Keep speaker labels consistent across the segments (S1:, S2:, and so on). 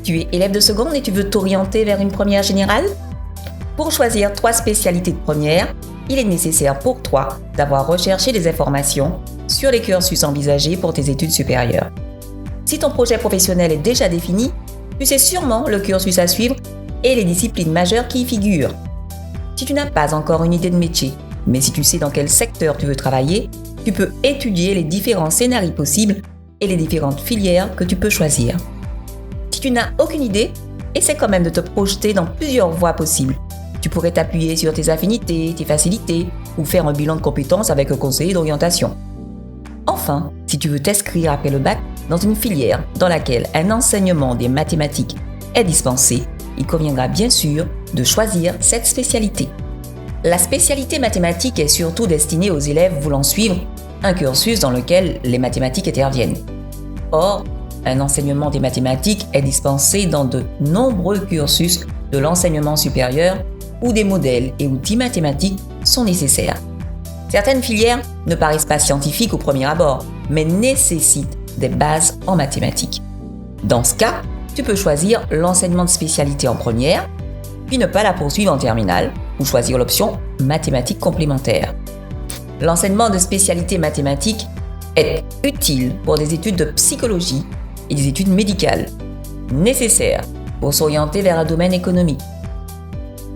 S1: Tu es élève de seconde et tu veux t'orienter vers une première générale? Pour choisir 3 spécialités de première, il est nécessaire pour toi d'avoir recherché des informations sur les cursus envisagés pour tes études supérieures. Si ton projet professionnel est déjà défini, tu sais sûrement le cursus à suivre et les disciplines majeures qui y figurent. Si tu n'as pas encore une idée de métier, mais si tu sais dans quel secteur tu veux travailler, tu peux étudier les différents scénarios possibles et les différentes filières que tu peux choisir. Si tu n'as aucune idée, essaie quand même de te projeter dans plusieurs voies possibles. Tu pourrais t'appuyer sur tes affinités, tes facilités, ou faire un bilan de compétences avec un conseiller d'orientation. Enfin, si tu veux t'inscrire après le bac dans une filière dans laquelle un enseignement des mathématiques est dispensé, il conviendra bien sûr de choisir cette spécialité. La spécialité mathématique est surtout destinée aux élèves voulant suivre un cursus dans lequel les mathématiques interviennent. Or, un enseignement des mathématiques est dispensé dans de nombreux cursus de l'enseignement supérieur où des modèles et outils mathématiques sont nécessaires. Certaines filières ne paraissent pas scientifiques au premier abord, mais nécessitent des bases en mathématiques. Dans ce cas, tu peux choisir l'enseignement de spécialité en première, puis ne pas la poursuivre en terminale, ou choisir l'option mathématiques complémentaires. L'enseignement de spécialité mathématiques est utile pour des études de psychologie et des études médicales, nécessaire pour s'orienter vers un domaine économique,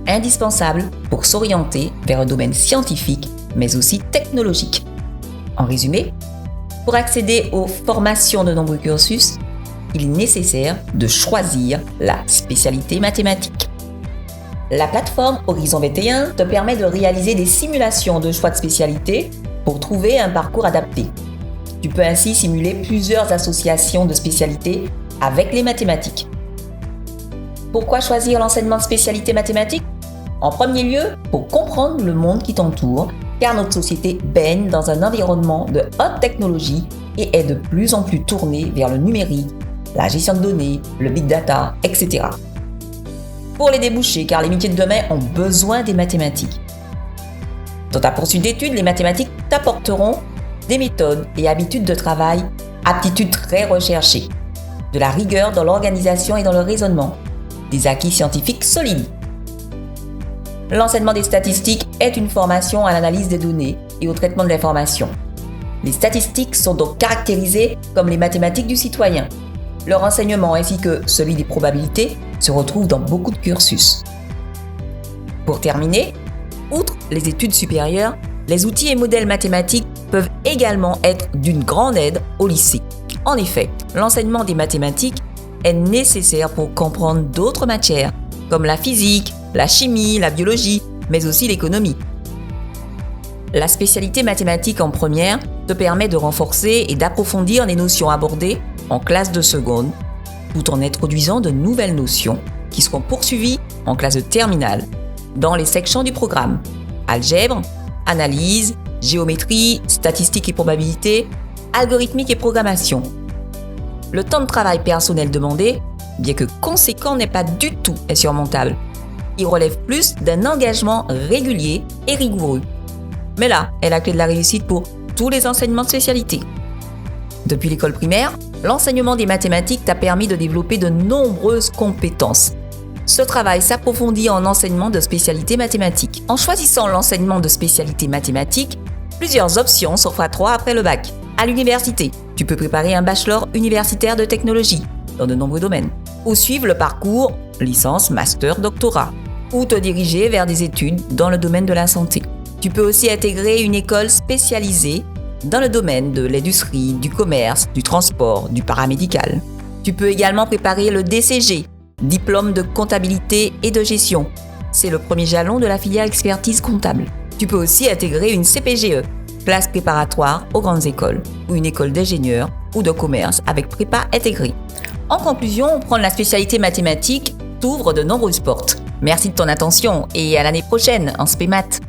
S1: indispensable pour s'orienter vers un domaine scientifique, mais aussi technologique. En résumé, pour accéder aux formations de nombreux cursus, il est nécessaire de choisir la spécialité mathématique. La plateforme Horizon 21 te permet de réaliser des simulations de choix de spécialité pour trouver un parcours adapté. Tu peux ainsi simuler plusieurs associations de spécialités avec les mathématiques. Pourquoi choisir l'enseignement de spécialité mathématique? En premier lieu, pour comprendre le monde qui t'entoure, car notre société baigne dans un environnement de haute technologie et est de plus en plus tournée vers le numérique, la gestion de données, le big data, etc. Pour les débouchés, car les métiers de demain ont besoin des mathématiques. Dans ta poursuite d'études, les mathématiques t'apporteront des méthodes et habitudes de travail, aptitudes très recherchées, de la rigueur dans l'organisation et dans le raisonnement, des acquis scientifiques solides. L'enseignement des statistiques est une formation à l'analyse des données et au traitement de l'information. Les statistiques sont donc caractérisées comme les mathématiques du citoyen. Leur enseignement ainsi que celui des probabilités se retrouvent dans beaucoup de cursus. Pour terminer, outre les études supérieures, les outils et modèles mathématiques peuvent également être d'une grande aide au lycée. En effet, l'enseignement des mathématiques est nécessaire pour comprendre d'autres matières, comme la physique, la chimie, la biologie, mais aussi l'économie. La spécialité mathématique en première te permet de renforcer et d'approfondir les notions abordées en classe de seconde, tout en introduisant de nouvelles notions qui seront poursuivies en classe de terminale, dans les sections du programme: algèbre, analyse, géométrie, statistiques et probabilité, algorithmique et programmation. Le temps de travail personnel demandé, bien que conséquent, n'est pas du tout insurmontable. Il relève plus d'un engagement régulier et rigoureux. Mais là est la clé de la réussite pour tous les enseignements de spécialité. Depuis l'école primaire, l'enseignement des mathématiques t'a permis de développer de nombreuses compétences. Ce travail s'approfondit en enseignement de spécialité mathématiques. En choisissant l'enseignement de spécialité mathématiques, plusieurs options s'offrent à toi après le bac. À l'université, tu peux préparer un bachelor universitaire de technologie dans de nombreux domaines, ou suivre le parcours licence, master, doctorat, ou te diriger vers des études dans le domaine de la santé. Tu peux aussi intégrer une école spécialisée dans le domaine de l'industrie, du commerce, du transport, du paramédical. Tu peux également préparer le DCG, diplôme de comptabilité et de gestion. C'est le premier jalon de la filière expertise comptable. Tu peux aussi intégrer une CPGE, classe préparatoire aux grandes écoles, ou une école d'ingénieur ou de commerce avec prépa intégrée. En conclusion, prendre la spécialité mathématique t'ouvre de nombreuses portes. Merci de ton attention et à l'année prochaine en SPMat.